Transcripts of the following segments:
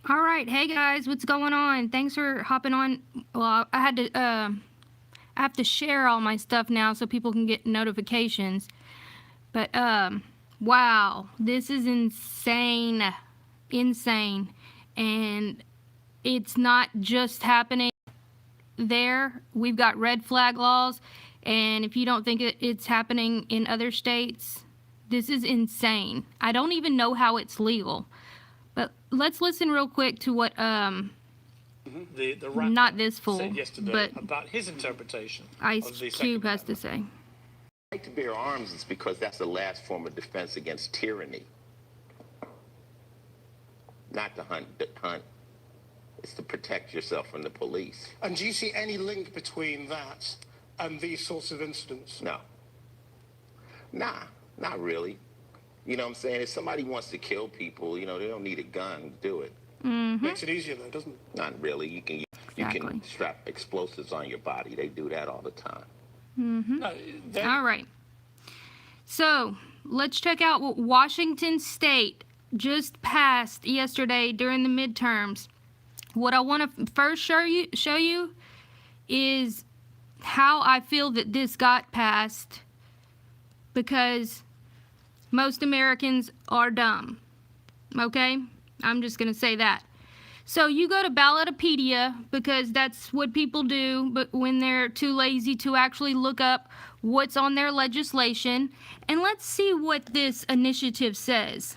All right, hey guys, what's going on? Thanks for hopping on. Well, I have to share all my stuff now so people can get notifications. But wow, this is insane, insane, and it's not just happening there. We've got red flag laws, and if you don't think it's happening in other states, this is insane. I don't even know how it's legal. But let's listen real quick to what the rapper not this fool said yesterday but about his interpretation Ice of the Cube Second has to say. The right to bear arms is because that's the last form of defense against tyranny. Not to hunt. It's to protect yourself from the police. And do you see any link between that and these sorts of incidents? No. Nah, not really. You know what I'm saying? If somebody wants to kill people, you know, they don't need a gun to do it. Makes it easier though, doesn't it? Not really. You can strap explosives on your body. They do that all the time. No, All right. So let's check out what Washington State just passed yesterday during the midterms. What I want to first show you is how I feel that this got passed, because most Americans are dumb. Okay? I'm just going to say that. So you go to Ballotopedia, because that's what people do, but when they're too lazy to actually look up what's on their legislation. And let's see what this initiative says.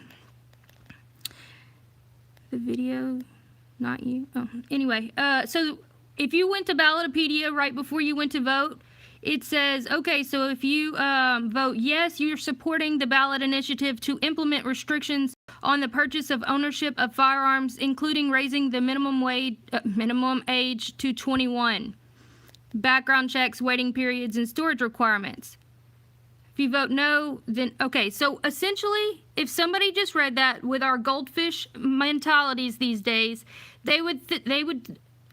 The video, not you. Oh, anyway, so if you went to Ballotopedia right before you went to vote, it says, okay, so if you vote yes, you're supporting the ballot initiative to implement restrictions on the purchase of ownership of firearms, including raising the minimum age to 21, background checks, waiting periods, and storage requirements. If you vote no, then okay. So essentially, if somebody just read that with our goldfish mentalities these days, they would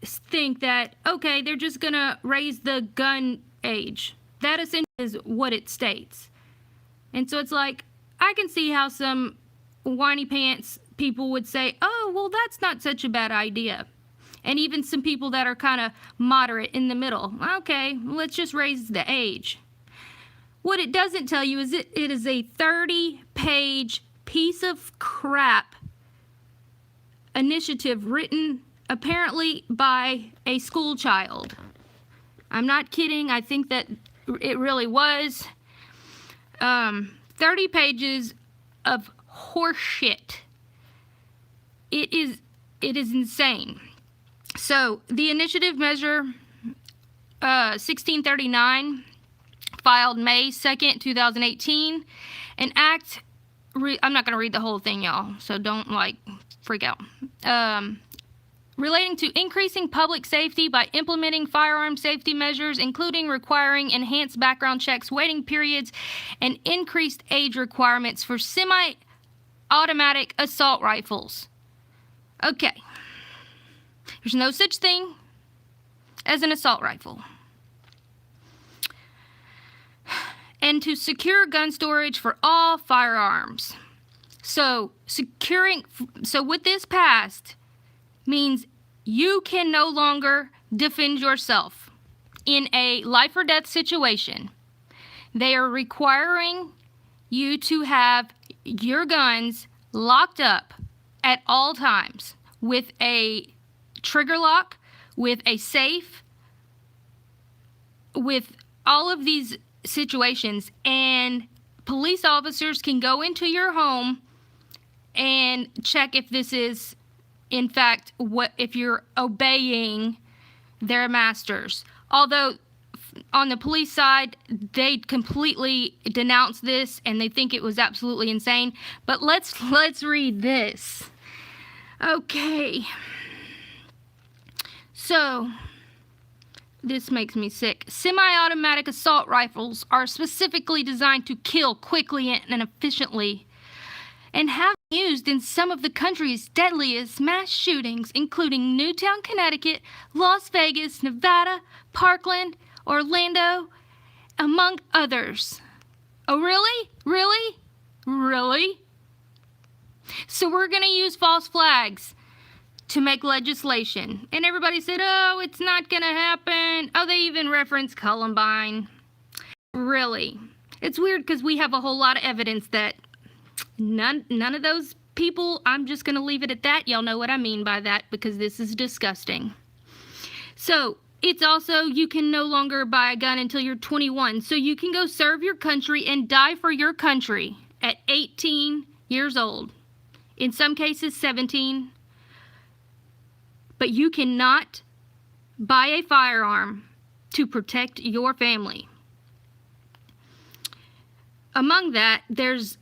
think that, okay, they're just gonna raise the gun age. That essentially is what it states. And so it's like, I can see how some whiny pants people would say, oh, well, that's not such a bad idea. And even some people that are kind of moderate in the middle. Okay, let's just raise the age. What it doesn't tell you is it is a 30-page piece of crap initiative written apparently by a school child. I'm not kidding. I think that it really was. 30 pages of horseshit. It is insane. So the initiative measure 1639, filed May 2nd, 2018, an act. I'm not going to read the whole thing, y'all, so don't freak out. Relating to increasing public safety by implementing firearm safety measures, including requiring enhanced background checks, waiting periods, and increased age requirements for semi-automatic assault rifles. Okay. There's no such thing as an assault rifle. And to secure gun storage for all firearms. So with this passed, means you can no longer defend yourself in a life or death situation. They are requiring you to have your guns locked up at all times with a trigger lock, with a safe, with all of these situations, and police officers can go into your home and check if this is in fact if you're obeying their masters. Although on the police side, they completely denounce this and they think it was absolutely insane. But let's read this. Okay. So this makes me sick. Semi-automatic assault rifles are specifically designed to kill quickly and efficiently, and have been used in some of the country's deadliest mass shootings, including Newtown, Connecticut, Las Vegas, Nevada, Parkland, Orlando, among others. Oh, really? Really? Really? So we're going to use false flags to make legislation. And everybody said, oh, it's not going to happen. Oh, they even referenced Columbine. Really? It's weird because we have a whole lot of evidence that none of those people, I'm just going to leave it at that. Y'all know what I mean by that because this is disgusting. So it's also, you can no longer buy a gun until you're 21. So you can go serve your country and die for your country at 18 years old. In some cases, 17. But you cannot buy a firearm to protect your family. Among that, this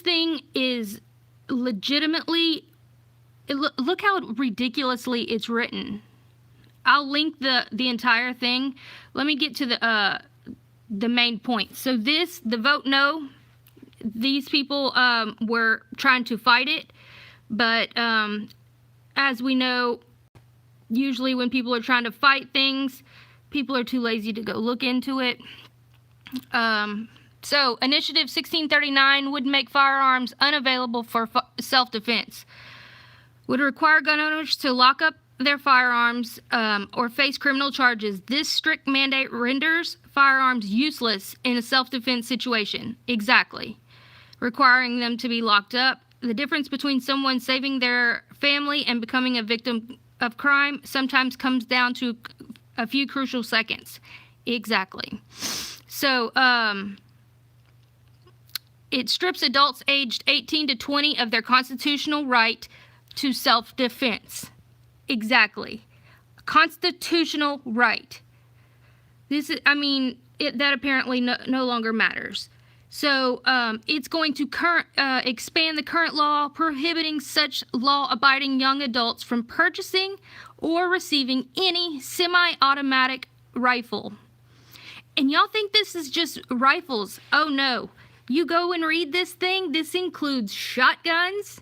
thing is legitimately, look how ridiculously it's written. I'll link the entire thing. Let me get to the main point. So the vote no, these people were trying to fight it, but as we know, usually when people are trying to fight things, people are too lazy to go look into it. So Initiative 1639 would make firearms unavailable for self-defense. Would require gun owners to lock up their firearms or face criminal charges. This strict mandate renders firearms useless in a self-defense situation. Exactly. Requiring them to be locked up. The difference between someone saving their family and becoming a victim of crime sometimes comes down to a few crucial seconds. Exactly. So, it strips adults aged 18 to 20 of their constitutional right to self-defense. Exactly. Constitutional right. That apparently no longer matters. So it's going to expand the current law prohibiting such law-abiding young adults from purchasing or receiving any semi-automatic rifle. And y'all think this is just rifles? Oh no. You go and read this thing. This includes shotguns.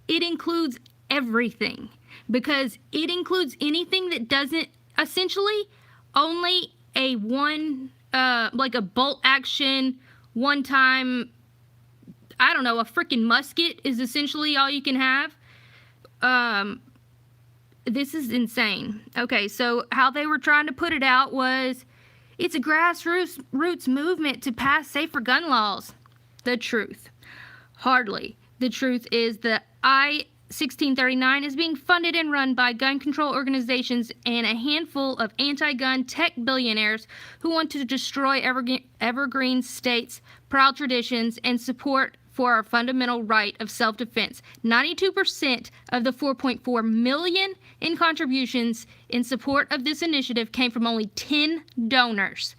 It includes everything. Because it includes anything that doesn't, essentially, only a bolt action, one time, I don't know, a freaking musket is essentially all you can have. This is insane. Okay, so how they were trying to put it out was, it's a grassroots movement to pass safer gun laws. The truth. Hardly. The truth is that I-1639 is being funded and run by gun control organizations and a handful of anti-gun tech billionaires who want to destroy evergreen states' proud traditions and support for our fundamental right of self-defense. 92% of the $4.4 million in contributions in support of this initiative came from only 10 donors.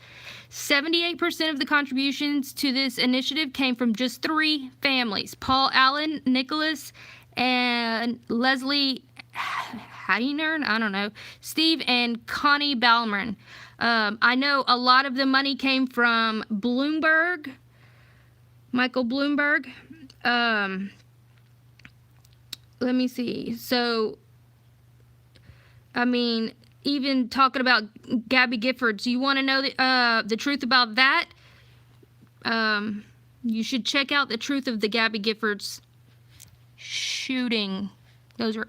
78% of the contributions to this initiative came from just 3 families: Paul Allen, Nicholas, and Leslie Heiner, I don't know, Steve and Connie Balmer. I know a lot of the money came from Bloomberg, Michael Bloomberg. Let me see. So, even talking about Gabby Giffords, you want to know the truth about that? You should check out the truth of the Gabby Giffords shooting. Those are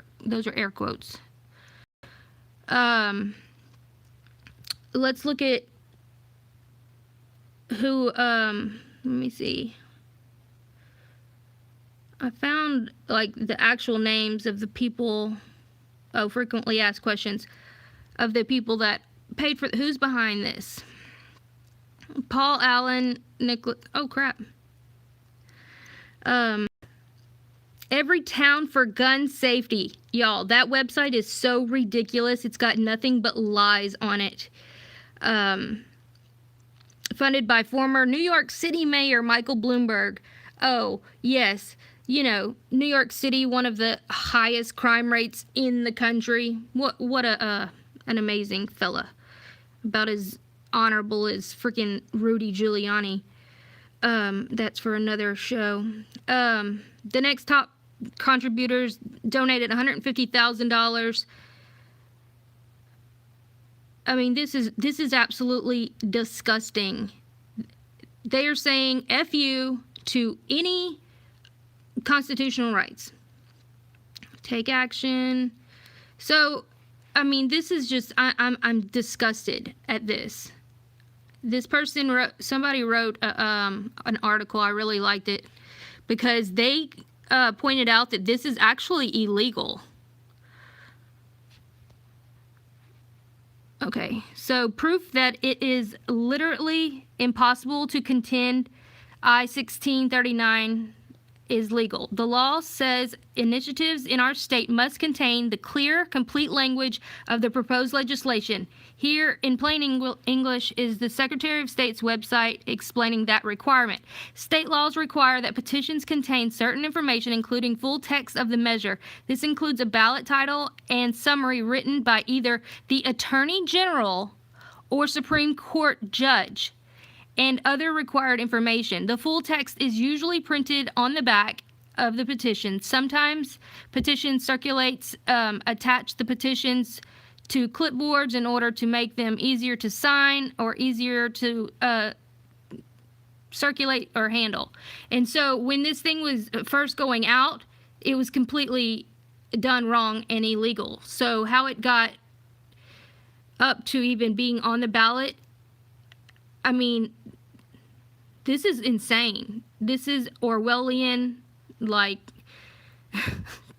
air quotes. Let's look at who. Let me see. I found the actual names of the people. Frequently asked questions of the people that paid for. Who's behind this? Paul Allen, Nicholas. Oh crap. Every Town for Gun Safety. Y'all, that website is so ridiculous. It's got nothing but lies on it. Funded by former New York City Mayor Michael Bloomberg. Oh, yes. You know, New York City, one of the highest crime rates in the country. What an amazing fella. About as honorable as freaking Rudy Giuliani. That's for another show. The next top contributors donated $150,000. This is absolutely disgusting. They are saying F you to any constitutional rights. Take action. So, I mean, this is just, I'm disgusted at this. This person somebody wrote an article. I really liked it because they pointed out that this is actually illegal. Okay, so proof that it is literally impossible to contend I-1639 is legal. The law says initiatives in our state must contain the clear, complete language of the proposed legislation. Here, in plain English, is the Secretary of State's website explaining that requirement. State laws require that petitions contain certain information, including full text of the measure. This includes a ballot title and summary written by either the Attorney General or Supreme Court judge, and other required information. The full text is usually printed on the back of the petition. Sometimes petitions circulates attach the petitions to clipboards in order to make them easier to sign or easier to circulate or handle. And so when this thing was first going out, it was completely done wrong and illegal. So how it got up to even being on the ballot, I mean, this is insane. This is Orwellian, like,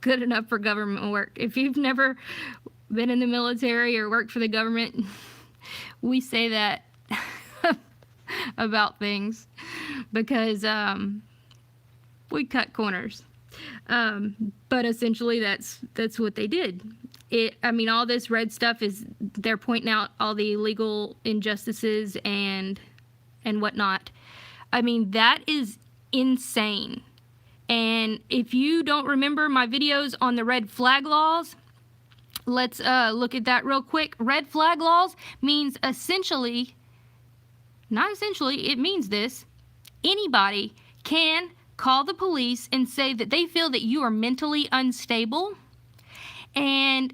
good enough for government work. If you've never been in the military or worked for the government, we say that about things because we cut corners. But essentially that's what they did. I mean, all this red stuff is, they're pointing out all the illegal injustices and whatnot. I mean, that is insane. And if you don't remember my videos on the red flag laws, let's look at that real quick. Red flag laws means essentially, not essentially, it means this: anybody can call the police and say that they feel that you are mentally unstable, and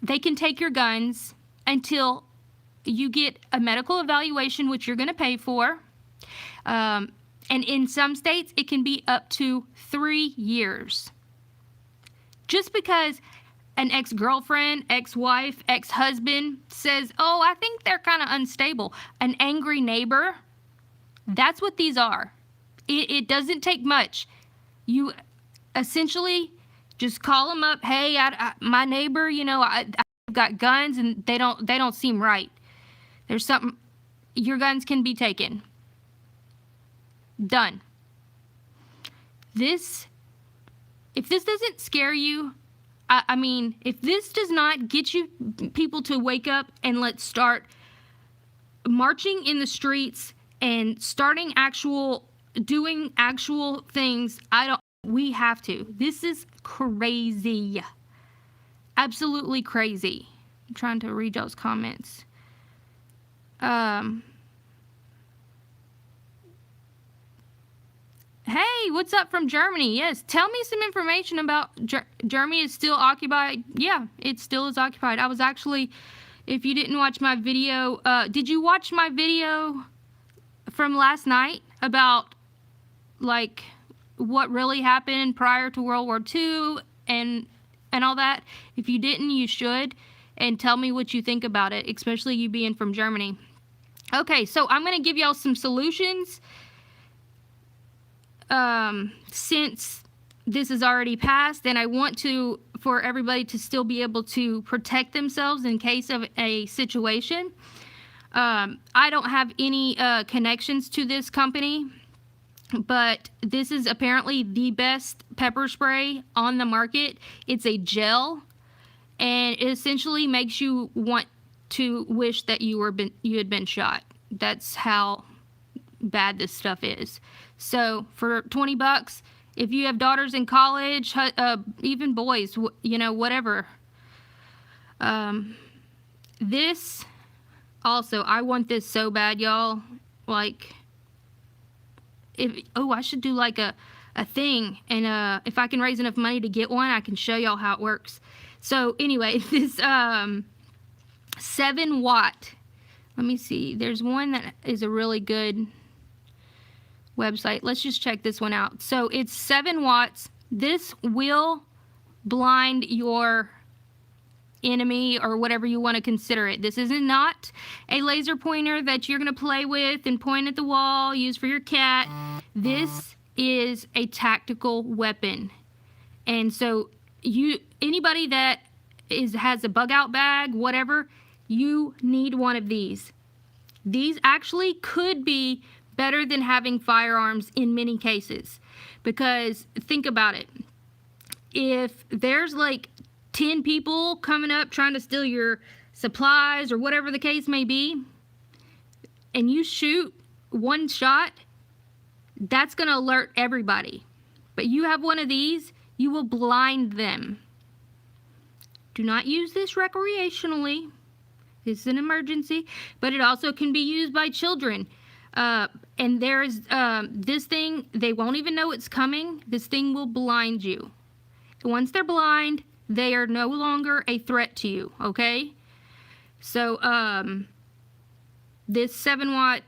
they can take your guns until you get a medical evaluation, which you're going to pay for. And in some states, it can be up to 3 years. Just because an ex-girlfriend, ex-wife, ex-husband says, oh, I think they're kind of unstable. An angry neighbor, that's what these are. It doesn't take much. You essentially just call them up. Hey, my neighbor, you know, I've got guns and they don't seem right. There's something. Your guns can be taken. Done. If this doesn't scare you, I mean, if this does not get you people to wake up and let's start marching in the streets and doing actual things, we have to. This is crazy. Absolutely crazy. I'm trying to read those comments. Hey, what's up from Germany? Yes, tell me some information about Germany is still occupied. Yeah, it still is occupied. I was actually, if you didn't watch my video, did you watch my video from last night about, like, what really happened prior to World War II and all that? If you didn't, you should, and tell me what you think about it, especially you being from Germany. Okay, so I'm going to give y'all some solutions. Since this is already passed, and I want for everybody to still be able to protect themselves in case of a situation. I don't have any connections to this company, but this is apparently the best pepper spray on the market. It's a gel, and it essentially makes you want to wish that you had been shot. That's how bad this stuff is. So for $20, if you have daughters in college, even boys, you know, whatever. This also, I want this so bad, y'all. Like, I should do like a thing, and if I can raise enough money to get one, I can show y'all how it works. So anyway, this 7-watt. Let me see. There's one that is a really good website. Let's just check this one out. So it's 7 watts. This will blind your enemy or whatever you want to consider it. This is not a laser pointer that you're going to play with and point at the wall, use for your cat. This is a tactical weapon. And so anybody that has a bug out bag, whatever, you need one of these. These actually could be better than having firearms in many cases, because think about it. If there's like 10 people coming up trying to steal your supplies or whatever the case may be, and you shoot one shot, that's going to alert everybody. But you have one of these, you will blind them. Do not use this recreationally. This is an emergency, but it also can be used by children. And there's this thing, they won't even know it's coming. This thing will blind you. Once they're blind, they are no longer a threat to you, okay? So, this 7-watt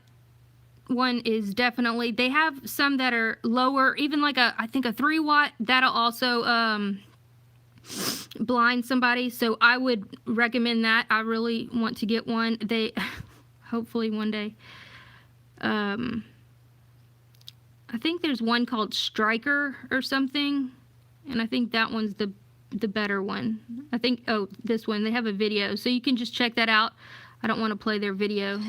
one is definitely, they have some that are lower, even like I think a 3-watt, that'll also blind somebody. So I would recommend that. I really want to get one. Hopefully one day. I think there's one called Striker or something, and I think that one's the better one. I think, oh, this one, they have a video, so you can just check that out. I don't want to play their video,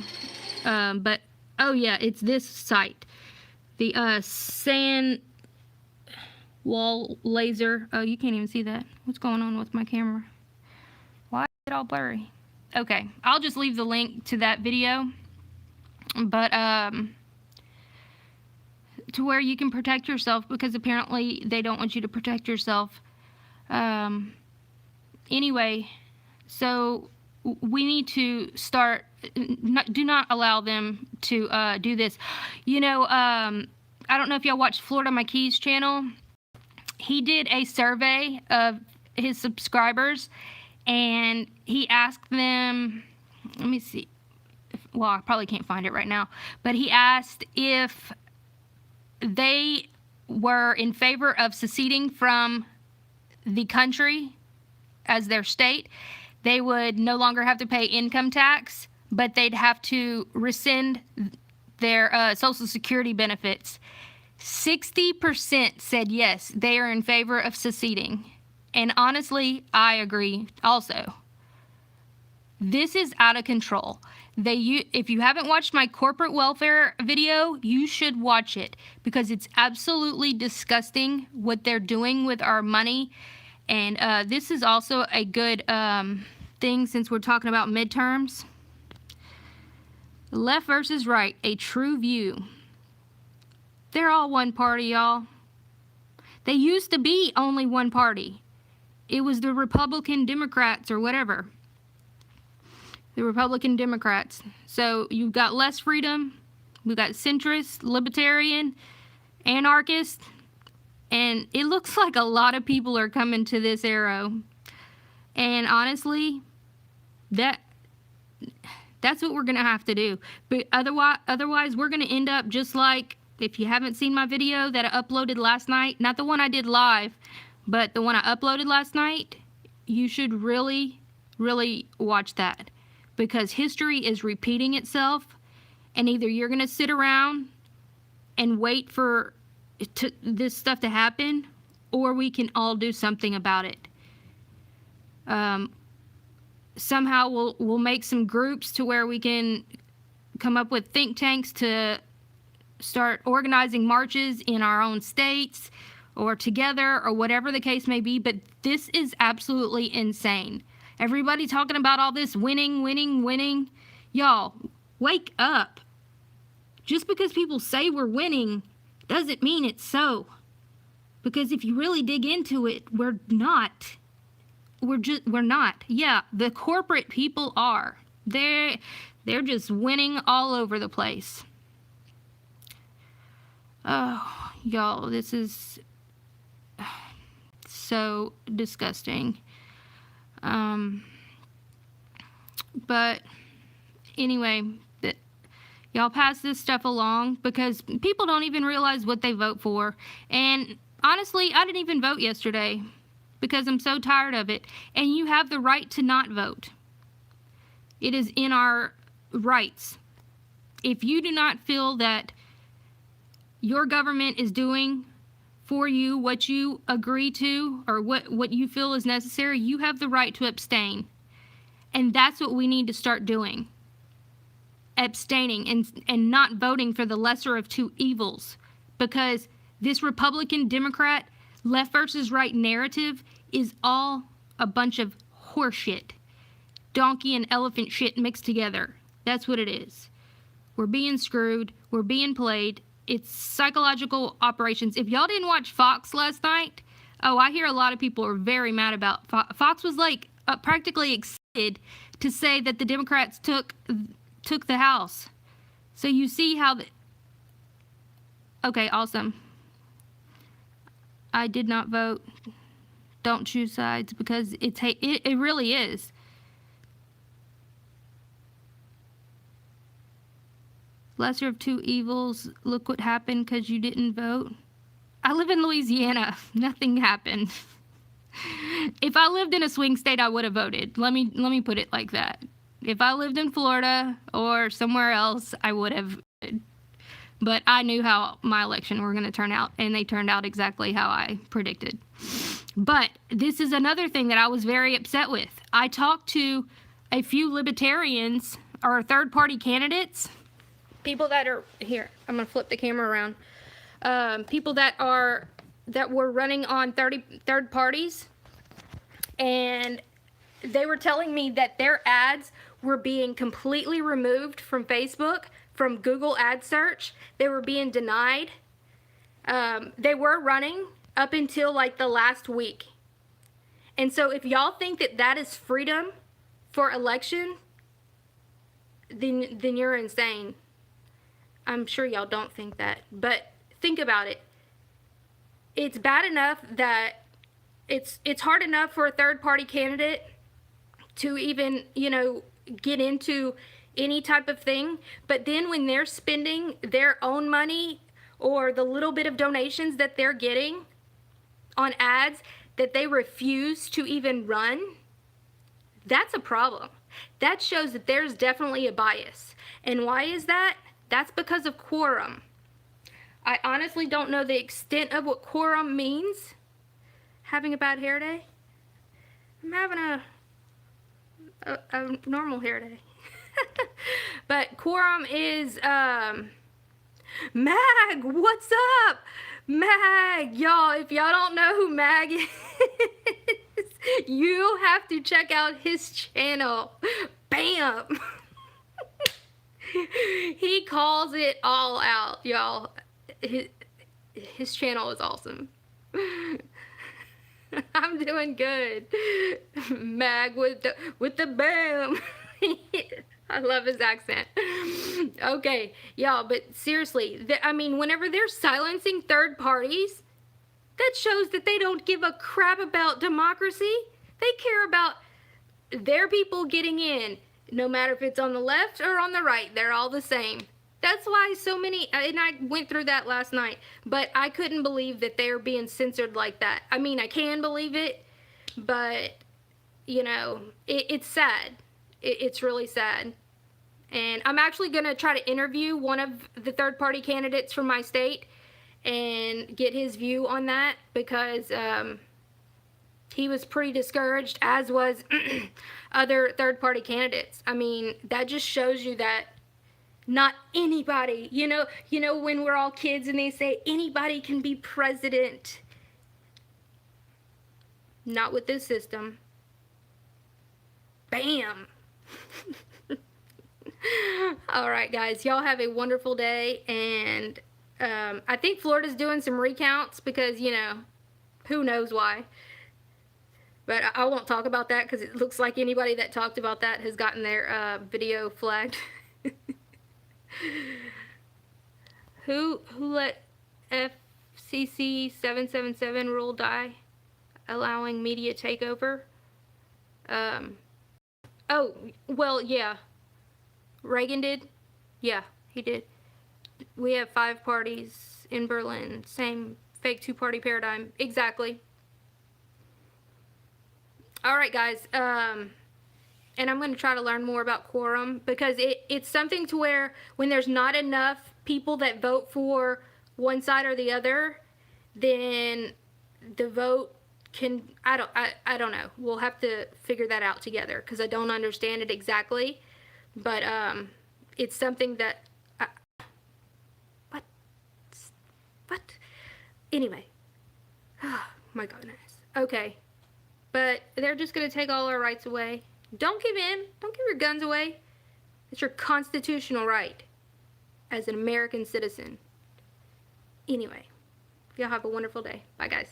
but oh yeah, it's this site, the sand wall laser. Oh, you can't even see that. What's going on with my camera? Why is it all blurry? Okay, I'll just leave the link to that video, but to where you can protect yourself, because apparently they don't want you to protect yourself. Anyway, so we need to start, do not allow them to do this. You know, I don't know if y'all watched Florida My Keys channel. He did a survey of his subscribers, and he asked them, let me see, well, I probably can't find it right now, but he asked if they were in favor of seceding from the country as their state. They would no longer have to pay income tax, but they'd have to rescind their Social Security benefits. 60% said yes, they are in favor of seceding. And honestly, I agree also. This is out of control. If you haven't watched my corporate welfare video, you should watch it, because it's absolutely disgusting what they're doing with our money. And this is also a good thing, since we're talking about midterms. Left versus right, a true view. They're all one party, y'all. They used to be only one party. It was the Republican Democrats or whatever. The Republican Democrats. So you've got less freedom. We've got centrist, libertarian, anarchist. And it looks like a lot of people are coming to this arrow. And honestly, that's what we're going to have to do. But otherwise, we're going to end up just like, if you haven't seen my video that I uploaded last night, not the one I did live, but the one I uploaded last night, you should really, really watch that. Because history is repeating itself, and either you're going to sit around and wait for this stuff to happen, or we can all do something about it. Somehow we'll make some groups to where we can come up with think tanks to start organizing marches in our own states or together or whatever the case may be. But this is absolutely insane. Everybody talking about all this winning, winning, winning. Y'all, wake up. Just because people say we're winning doesn't mean it's so. Because if you really dig into it, we're not. We're not. Yeah, the corporate people are. They're just winning all over the place. Oh, y'all, this is so disgusting. But anyway, y'all pass this stuff along, because people don't even realize what they vote for. And honestly, I didn't even vote yesterday. because I'm so tired of it. And you have the right to not vote. It is in our rights. If you do not feel that your government is doing for you what you agree to or what you feel is necessary, you have the right to abstain. And that's what we need to start doing. Abstaining and not voting for the lesser of two evils. Because this Republican, Democrat, left versus right narrative is all a bunch of horseshit. Donkey and elephant shit mixed together. That's what it is. We're being screwed. We're being played. It's psychological operations. If y'all didn't watch Fox last night, I hear a lot of people are very mad about Fox was like practically excited to say that the Democrats took the House. So you see how okay, awesome. I did not vote. Don't choose sides because it really is. Lesser of two evils. Look what happened because you didn't vote. I live in Louisiana. Nothing happened. If I lived in a swing state, I would have voted. Let me put it like that. If I lived in Florida or somewhere else, I would have voted. But I knew how my election were going to turn out, and they turned out exactly how I predicted. But this is another thing that I was very upset with. I talked to a few libertarians or third-party candidates. People that are here, I'm gonna flip the camera around. People that were running on third parties, and they were telling me that their ads were being completely removed from Facebook, from Google ad search. They were being denied. They were running up until like the last week. And so if y'all think that that is freedom for election, then you're insane. I'm sure y'all don't think that, but think about it. It's bad enough that it's hard enough for a third-party candidate to even, get into any type of thing, but then when they're spending their own money or the little bit of donations that they're getting on ads that they refuse to even run, that's a problem. That shows that there's definitely a bias. And why is that? That's because of quorum. I honestly don't know the extent of what quorum means. Having a bad hair day? I'm having a normal hair day. But quorum is, Mag, what's up? Mag, y'all, if y'all don't know who Mag is, you have to check out his channel. Bam! He calls it all out, y'all. His channel is awesome. I'm doing good. Mag with the bam. I love his accent. Okay, y'all, but seriously, whenever they're silencing third parties, that shows that they don't give a crap about democracy. They care about their people getting in. No matter if it's on the left or on the right, they're all the same. That's why so many, and I went through that last night, but I couldn't believe that they're being censored like that. I mean, I can believe it, but, it's sad. It's really sad. And I'm actually going to try to interview one of the third-party candidates from my state and get his view on that because he was pretty discouraged, as was other third-party candidates. I mean, that just shows you that not anybody, when we're all kids and they say anybody can be president. Not with this system. Bam. All right, guys, y'all have a wonderful day. And I think Florida's doing some recounts because, who knows why. But I won't talk about that because it looks like anybody that talked about that has gotten their video flagged. Who let FCC 777 rule die, allowing media takeover? Oh, well, yeah. Reagan did? Yeah, he did. We have 5 parties in Berlin. Same fake 2-party paradigm. Exactly. All right, guys. And I'm going to try to learn more about quorum, because it's something to where when there's not enough people that vote for one side or the other, then the vote can, I don't know. We'll have to figure that out together, because I don't understand it exactly. But it's something that, what? Anyway. Oh, my goodness. Okay. But they're just going to take all our rights away. Don't give in. Don't give your guns away. It's your constitutional right as an American citizen. Anyway, y'all have a wonderful day. Bye, guys.